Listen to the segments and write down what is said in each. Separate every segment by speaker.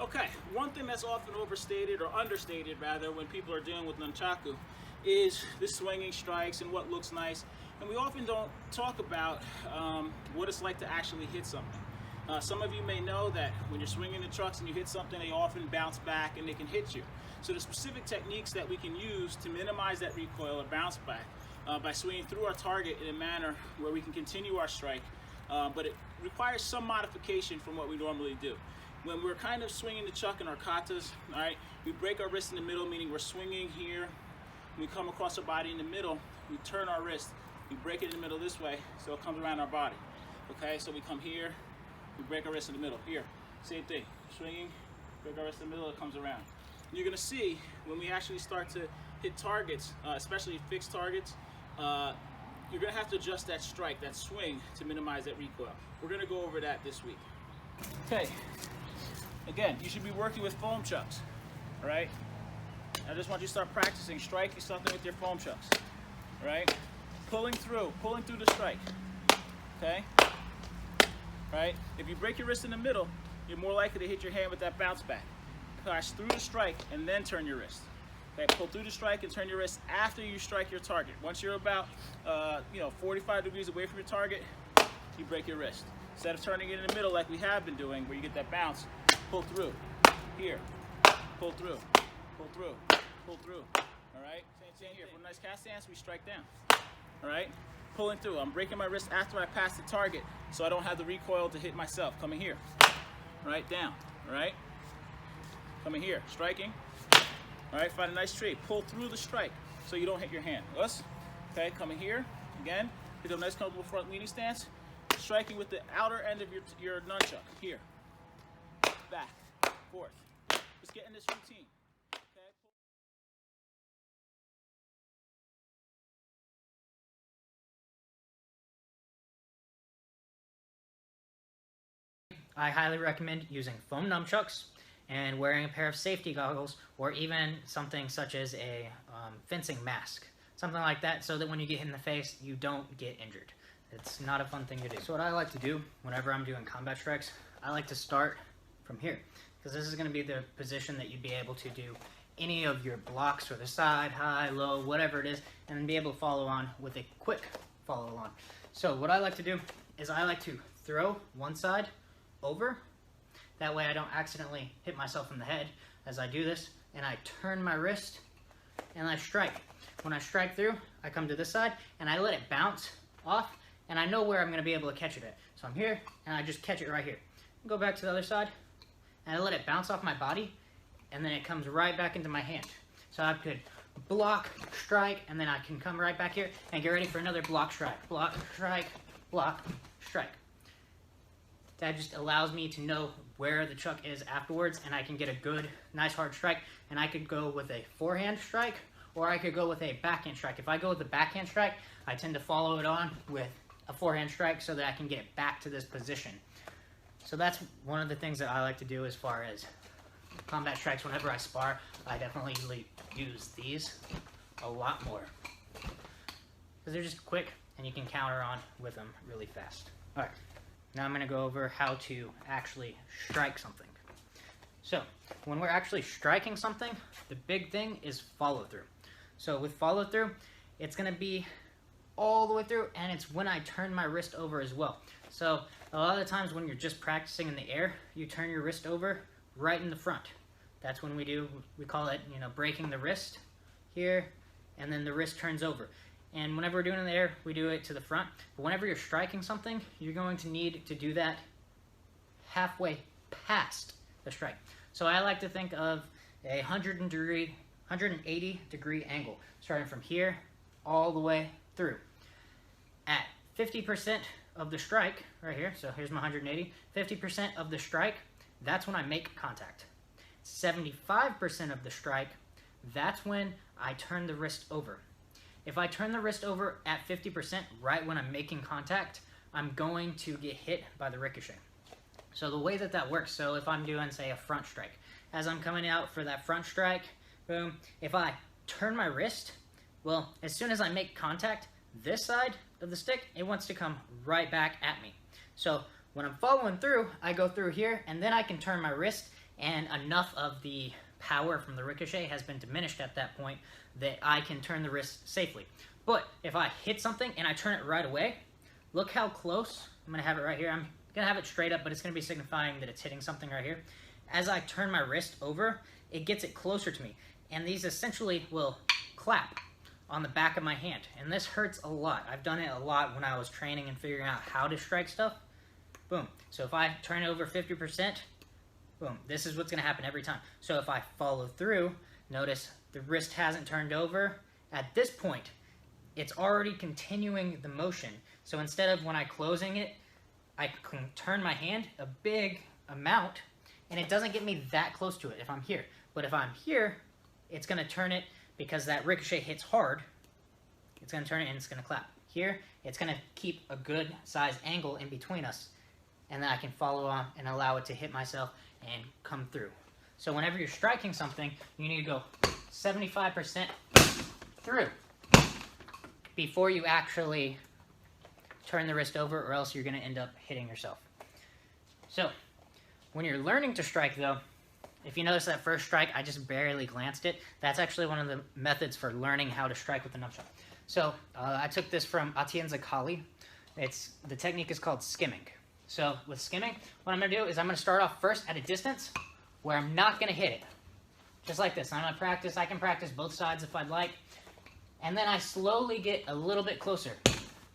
Speaker 1: Okay, one thing that's often overstated or understated rather when people are dealing with nunchaku is the swinging strikes and what looks nice. And we often don't talk about what it's like to actually hit something. Some of you may know that when you're swinging the trucks and you hit something, they often bounce back and they can hit you. So the specific techniques that we can use to minimize that recoil or bounce back by swinging through our target in a manner where we can continue our strike, but it requires some modification from what we normally do. When we're kind of swinging the chuck in our katas, all right, we break our wrist in the middle, meaning we're swinging here. We come across our body in the middle, we turn our wrist, we break it in the middle this way, so it comes around our body. Okay, so we come here, we break our wrist in the middle. Here, same thing, swinging, break our wrist in the middle, it comes around. And you're gonna see when we actually start to hit targets, especially fixed targets, you're gonna have to adjust that strike, that swing, to minimize that recoil. We're gonna go over that this week. Okay. Again, you should be working with foam chucks, all right? I just want you to start practicing striking something with your foam chucks, all right? Pulling through the strike, okay? All right? If you break your wrist in the middle, you're more likely to hit your hand with that bounce back. Pass through the strike and then turn your wrist. Okay, pull through the strike and turn your wrist after you strike your target. Once you're about 45 degrees away from your target, you break your wrist. Instead of turning it in the middle like we have been doing, where you get that bounce, pull through, here, pull through, pull through, pull through, all right? Same here, for a nice cast stance, we strike down, all right? Pulling through, I'm breaking my wrist after I pass the target, so I don't have the recoil to hit myself. Coming here, all right, down, all right? Coming here, striking, all right, find a nice tree, pull through the strike, so you don't hit your hand. Us, okay, coming here, again, hit a nice comfortable front leaning stance, striking with the outer end of your nunchuck, here. Back, forth. Just get in this routine. Okay?
Speaker 2: I highly recommend using foam nunchucks and wearing a pair of safety goggles, or even something such as a fencing mask. Something like that, so that when you get hit in the face, you don't get injured. It's not a fun thing to do. So what I like to do whenever I'm doing combat strikes, I like to start from here, because this is going to be the position that you'd be able to do any of your blocks, or the side, high, low, whatever it is, and then be able to follow on with a quick follow on. So what I like to do is I like to throw one side over, that way I don't accidentally hit myself in the head as I do this, and I turn my wrist and I strike. When I strike through, I come to this side and I let it bounce off, and I know where I'm going to be able to catch it at. So I'm here and I just catch it right here. Go back to the other side, and I let it bounce off my body, and then it comes right back into my hand. So I could block, strike, and then I can come right back here and get ready for another block, strike, block, strike, block, strike. That just allows me to know where the chuck is afterwards, and I can get a good, nice hard strike, and I could go with a forehand strike, or I could go with a backhand strike. If I go with the backhand strike, I tend to follow it on with a forehand strike so that I can get it back to this position. So that's one of the things that I like to do as far as combat strikes. Whenever I spar, I definitely use these a lot more, because they're just quick and you can counter on with them really fast. All right, now I'm going to go over how to actually strike something. So when we're actually striking something, the big thing is follow through. So with follow through, it's going to be all the way through, and it's when I turn my wrist over as well. So a lot of the times when you're just practicing in the air, you turn your wrist over right in the front. That's when we call it, breaking the wrist here, and then the wrist turns over. And whenever we're doing it in the air, we do it to the front. But whenever you're striking something, you're going to need to do that halfway past the strike. So I like to think of a 180 degree angle, starting from here all the way through. At 50% of the strike, right here, so here's my 180, 50% of the strike, that's when I make contact. 75% of the strike, that's when I turn the wrist over. If I turn the wrist over at 50% right when I'm making contact, I'm going to get hit by the ricochet. So the way that works, so if I'm doing, say, a front strike, as I'm coming out for that front strike, boom, if I turn my wrist, well, as soon as I make contact, this side of the stick, it wants to come right back at me. So when I'm following through, I go through here, and then I can turn my wrist and enough of the power from the ricochet has been diminished at that point that I can turn the wrist safely. But if I hit something and I turn it right away, look how close. I'm going to have it right here. I'm going to have it straight up, but it's going to be signifying that it's hitting something right here. As I turn my wrist over, it gets it closer to me. And these essentially will clap on the back of my hand. And this hurts a lot. I've done it a lot when I was training and figuring out how to strike stuff. Boom. So if I turn it over 50%, boom, this is what's going to happen every time. So if I follow through, notice the wrist hasn't turned over. At this point, it's already continuing the motion. So instead of when I'm closing it, I can turn my hand a big amount, and it doesn't get me that close to it if I'm here. But if I'm here, it's going to turn it because that ricochet hits hard. It's going to turn it and it's going to clap. Here, it's going to keep a good size angle in between us, and then I can follow on and allow it to hit myself and come through. So whenever you're striking something, you need to go 75% through before you actually turn the wrist over, or else you're going to end up hitting yourself. So when you're learning to strike, though, if you notice that first strike, I just barely glanced it. That's actually one of the methods for learning how to strike with the nunchuck. So I took this from Atienza Kali. The technique is called skimming. So with skimming, what I'm going to do is I'm going to start off first at a distance where I'm not going to hit it. Just like this. I'm going to practice. I can practice both sides if I'd like. And then I slowly get a little bit closer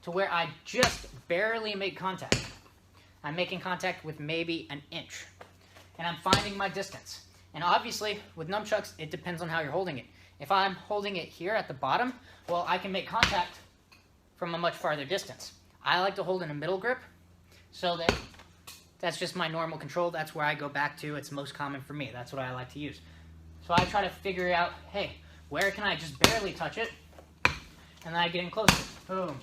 Speaker 2: to where I just barely make contact. I'm making contact with maybe an inch. And I'm finding my distance. And obviously, with nunchucks, it depends on how you're holding it. If I'm holding it here at the bottom, well, I can make contact from a much farther distance. I like to hold in a middle grip, so that's just my normal control. That's where I go back to. It's most common for me. That's what I like to use. So I try to figure out, hey, where can I just barely touch it? And then I get in closer. Boom.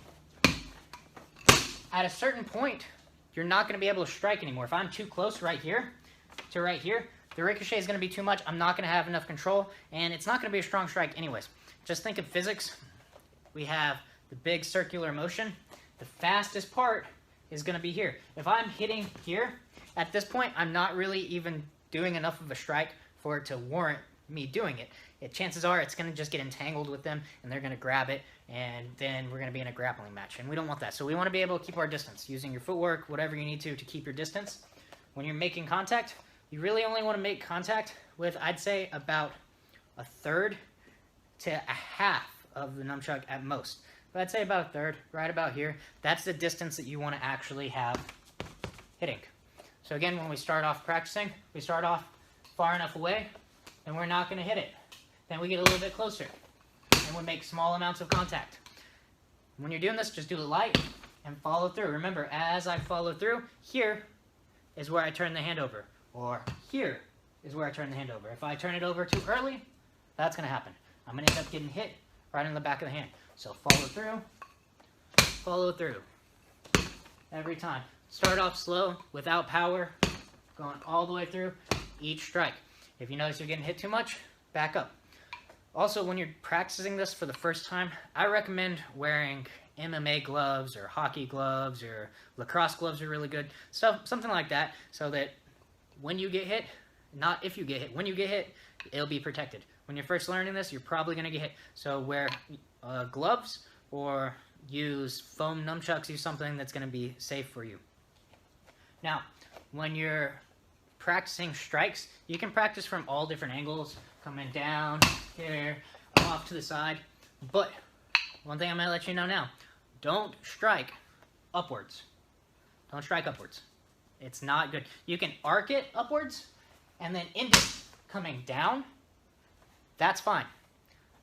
Speaker 2: At a certain point, you're not going to be able to strike anymore. If I'm too close right here to right here, the ricochet is going to be too much. I'm not going to have enough control, and it's not going to be a strong strike anyways. Just think of physics. We have the big circular motion. The fastest part is going to be here. If I'm hitting here, at this point, I'm not really even doing enough of a strike for it to warrant me doing it. Chances are it's going to just get entangled with them, and they're going to grab it, and then we're going to be in a grappling match, and we don't want that. So we want to be able to keep our distance, using your footwork, whatever you need to keep your distance. When you're making contact, you really only want to make contact with, I'd say, about a third to a half of the nunchuck at most. But I'd say about a third, right about here. That's the distance that you want to actually have hitting. So again, when we start off practicing, we start off far enough away, and we're not going to hit it. Then we get a little bit closer, and we make small amounts of contact. When you're doing this, just do it light and follow through. Remember, as I follow through, here is where I turn the hand over, or here is where I turn the hand over. If I turn it over too early, that's going to happen. I'm going to end up getting hit right in the back of the hand. So follow through, every time. Start off slow, without power, going all the way through each strike. If you notice you're getting hit too much, back up. Also, when you're practicing this for the first time, I recommend wearing MMA gloves or hockey gloves, or lacrosse gloves are really good. So something like that, so that when you get hit, not if you get hit, when you get hit, it'll be protected. When you're first learning this, you're probably going to get hit. So wear gloves or use foam nunchucks, use something that's going to be safe for you. Now, when you're practicing strikes, you can practice from all different angles, coming down, here, off to the side. But one thing I'm going to let you know now, don't strike upwards. Don't strike upwards. It's not good. You can arc it upwards and then end it coming down. That's fine.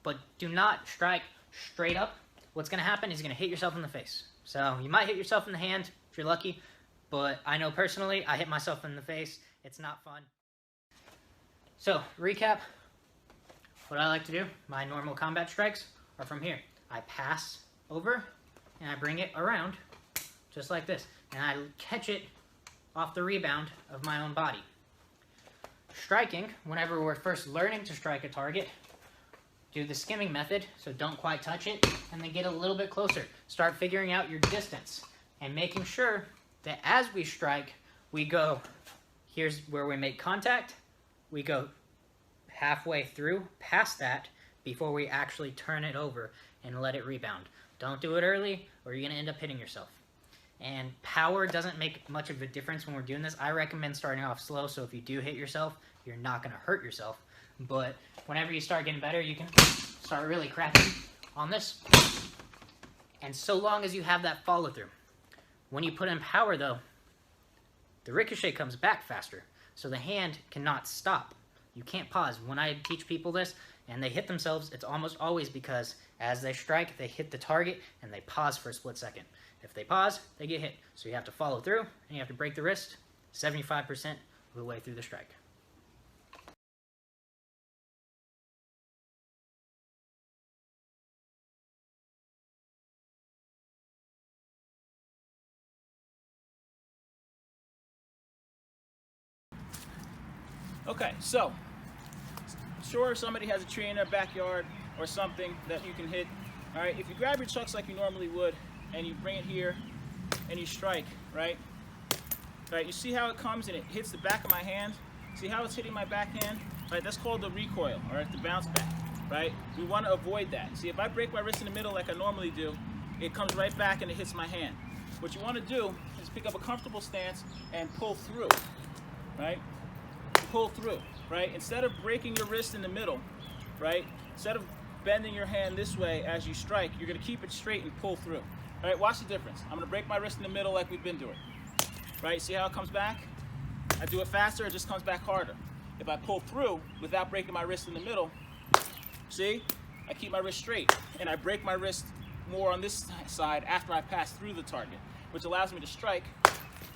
Speaker 2: But do not strike straight up. What's going to happen is you're going to hit yourself in the face. So you might hit yourself in the hand if you're lucky, but I know personally I hit myself in the face. It's not fun. So, recap. What I like to do, my normal combat strikes are from here. I pass over and I bring it around just like this. And I catch it off the rebound of my own body. Striking, whenever we're first learning to strike a target, do the skimming method, so don't quite touch it, and then get a little bit closer. Start figuring out your distance and making sure that as we strike, we go, here's where we make contact, we go halfway through, past that, before we actually turn it over and let it rebound. Don't do it early or you're going to end up hitting yourself. And power doesn't make much of a difference when we're doing this. I recommend starting off slow, so if you do hit yourself, you're not going to hurt yourself. But whenever you start getting better, you can start really cracking on this. And so long as you have that follow through. When you put in power though, the ricochet comes back faster. So the hand cannot stop. You can't pause. When I teach people this and they hit themselves, it's almost always because as they strike, they hit the target and they pause for a split second. If they pause, they get hit. So you have to follow through and you have to break the wrist 75% of the way through the strike.
Speaker 1: Okay, so sure, somebody has a tree in their backyard or something that you can hit. All right, if you grab your chucks like you normally would and you bring it here and you strike, right? Right, you see how it comes and it hits the back of my hand? See how it's hitting my backhand? Right, that's called the recoil, all right, the bounce back, right? We want to avoid that. See, if I break my wrist in the middle like I normally do, it comes right back and it hits my hand. What you want to do is pick up a comfortable stance and pull through, right? Pull through, right? Instead of breaking your wrist in the middle, right? Instead of bending your hand this way as you strike, you're going to keep it straight and pull through. All right, watch the difference. I'm going to break my wrist in the middle like we've been doing. Right, see how it comes back? I do it faster, it just comes back harder. If I pull through without breaking my wrist in the middle, see? I keep my wrist straight and I break my wrist more on this side after I pass through the target, which allows me to strike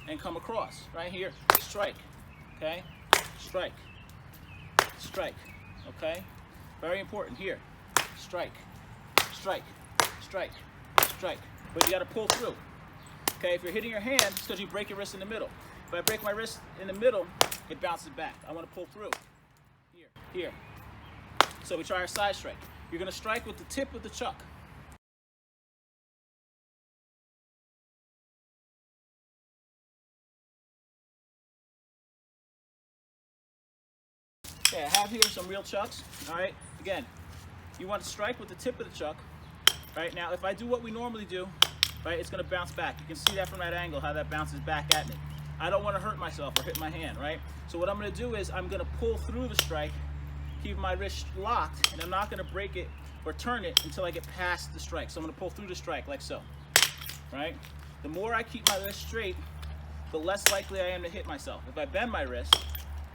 Speaker 1: and come across. Right here, strike, okay? Strike, strike, okay? Very important here. Strike, strike, strike, strike. But you gotta pull through. Okay, if you're hitting your hand, it's because you break your wrist in the middle. If I break my wrist in the middle, it bounces back. I wanna pull through. Here, here. So we try our side strike. You're gonna strike with the tip of the chuck. Okay, I have here some real chucks, all right? Again, you want to strike with the tip of the chuck, right? Now, if I do what we normally do, right, it's gonna bounce back. You can see that from that angle, how that bounces back at me. I don't wanna hurt myself or hit my hand, right? So what I'm gonna do is I'm gonna pull through the strike, keep my wrist locked, and I'm not gonna break it or turn it until I get past the strike. So I'm gonna pull through the strike like so, right? The more I keep my wrist straight, the less likely I am to hit myself. If I bend my wrist,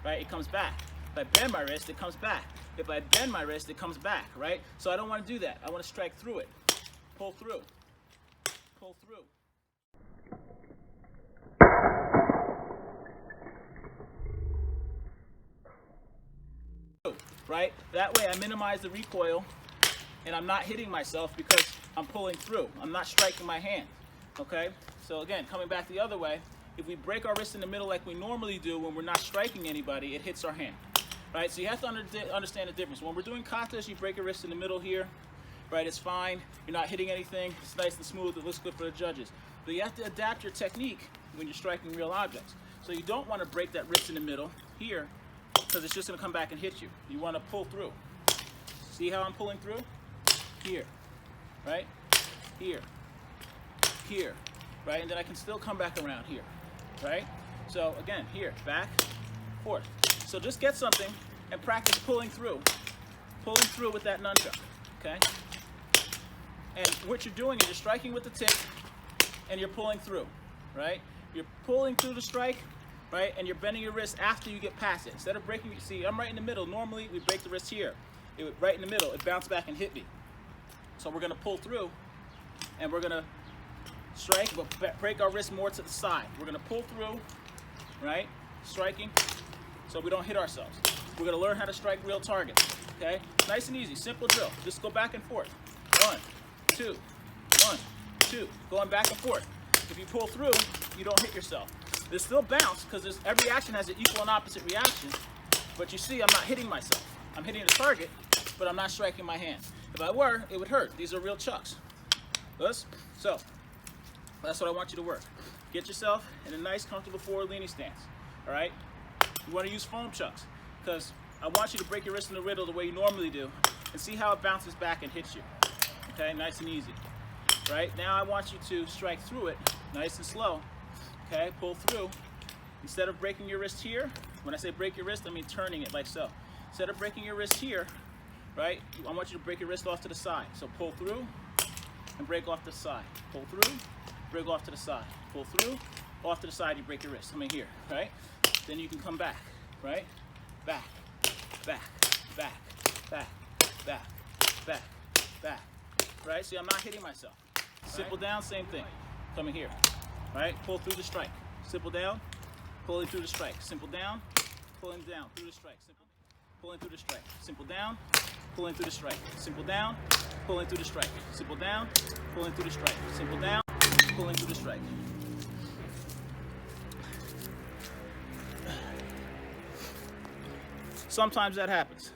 Speaker 1: right, it comes back. If I bend my wrist, it comes back. If I bend my wrist, it comes back, right? So I don't want to do that. I want to strike through it. Pull through. Pull through. Right? That way I minimize the recoil and I'm not hitting myself because I'm pulling through. I'm not striking my hand. Okay? So again, coming back the other way, if we break our wrist in the middle like we normally do when we're not striking anybody, it hits our hand. Right, so you have to understand the difference. When we're doing katas, you break your wrist in the middle here, right? It's fine. You're not hitting anything. It's nice and smooth. It looks good for the judges. But you have to adapt your technique when you're striking real objects. So you don't want to break that wrist in the middle here because it's just going to come back and hit you. You want to pull through. See how I'm pulling through? Here, right? Here, here, right? And then I can still come back around here, right? So again, here, back, forth. So just get something and practice pulling through with that nunchuck, okay? And what you're doing is you're striking with the tip and you're pulling through, right? You're pulling through the strike, right? And you're bending your wrist after you get past it. Instead of breaking, see, I'm right in the middle. Normally, we break the wrist here. Right in the middle, it bounced back and hit me. So we're gonna pull through and we're gonna strike, but break our wrist more to the side. We're gonna pull through, right? Striking. So we don't hit ourselves. We're gonna learn how to strike real targets, okay? Nice and easy, simple drill. Just go back and forth. 1, 2, 1, 2. Going back and forth. If you pull through, you don't hit yourself. There's still bounce, because every action has an equal and opposite reaction, but you see I'm not hitting myself. I'm hitting the target, but I'm not striking my hand. If I were, it would hurt. These are real chucks. So, that's what I want you to work. Get yourself in a nice, comfortable forward leaning stance, all right? You want to use foam chucks. because I want you to break your wrist in the riddle the way you normally do and see how it bounces back and hits you. Okay, nice and easy. Right, now I want you to strike through it, nice and slow. Okay, pull through. Instead of breaking your wrist here, when I say break your wrist, I mean turning it like so. Instead of breaking your wrist here, right, I want you to break your wrist off to the side. So pull through and break off to the side. Pull through, break off to the side. Pull through, off to the side, you break your wrist. I mean here, right? Then you can come back, right? Back, back, back, back, back, back, back. Right? See, I'm not hitting myself. Simple down, same thing. Coming here, right? Pull through the strike. Simple down, pulling through the strike. Simple down, pulling down through the strike. Simple, pulling through the strike. Simple down, pulling through the strike. Simple down, pulling through the strike. Simple down, pulling through the strike. Simple down, pulling through the strike. Sometimes that happens.